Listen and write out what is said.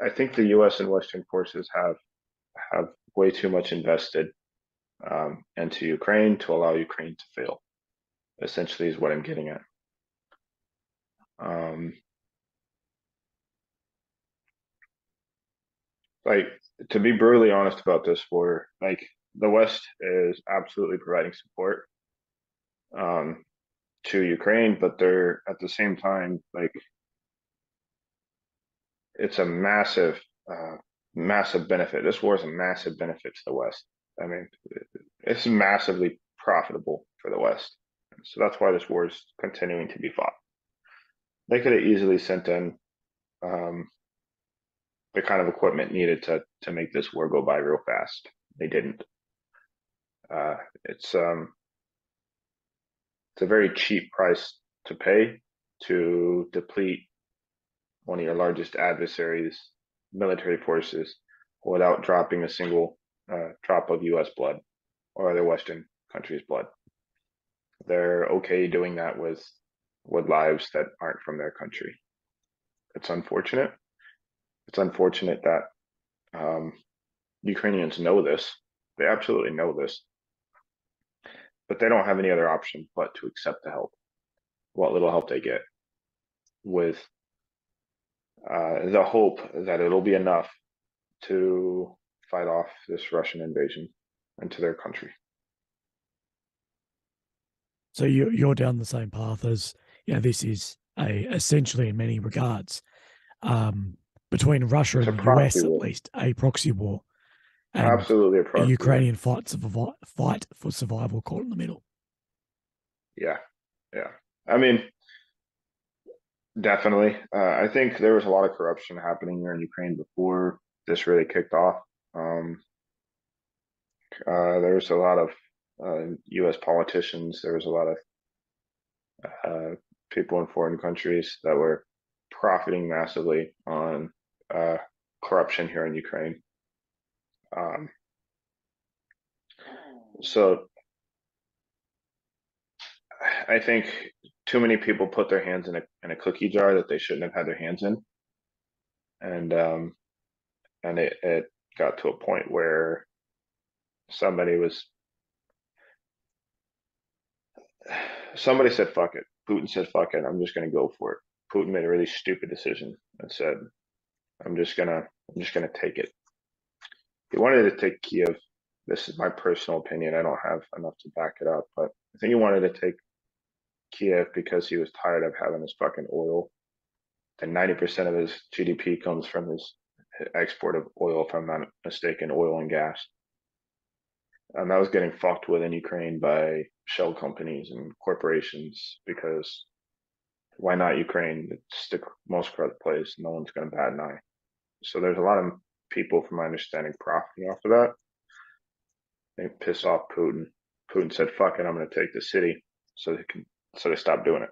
I think the U.S. and Western forces have way too much invested into Ukraine to allow Ukraine to fail. Essentially, is what I'm getting at. Um, like to be brutally honest about this war, like the West is absolutely providing support um, to Ukraine, but they're at the same time like it's a massive benefit. This war is a massive benefit to the West. I mean, it's massively profitable for the West. So that's why this war is continuing to be fought. They could have easily sent in um, the kind of equipment needed to make this war go by real fast. They didn't. Uh, it's um, it's a very cheap price to pay to deplete one of your largest adversaries' military forces without dropping a single drop of U.S. blood or other Western countries' blood. They're okay doing that with lives that aren't from their country. It's unfortunate. It's unfortunate that um, Ukrainians know this. They absolutely know this, but they don't have any other option but to accept the help, what little help they get, with the hope that it'll be enough to fight off this Russian invasion into their country. So you're down the same path as this is a essentially in many regards um, between Russia It's a and the proxy US at war, least a proxy war, and absolutely a a proxy war. Ukrainian fight for survival caught in the middle. Yeah, yeah. I mean, definitely. I think there was a lot of corruption happening here in Ukraine before this really kicked off. Um, there was a lot of U.S. politicians. There was a lot of uh, people in foreign countries that were profiting massively on uh, corruption here in Ukraine. Um, so I think too many people put their hands in a cookie jar that they shouldn't have had their hands in, and it got to a point where somebody was somebody said fuck it. Putin said fuck it. I'm just going to go for it. Putin made a really stupid decision and said I'm just gonna take it. He wanted to take Kiev. This is my personal opinion. I don't have enough to back it up, but I think he wanted to take Kiev because he was tired of having his fucking oil. And 90% of his GDP comes from his export of oil, if I'm not mistaken, oil and gas. And that was getting fucked with in Ukraine by shell companies and corporations because why not Ukraine? It's the most corrupt place. No one's going to bat an eye. So there's a lot of people, from my understanding, profiting off of that. They piss off Putin. Putin said, "Fuck it, I'm going to take the city," so they stopped doing it.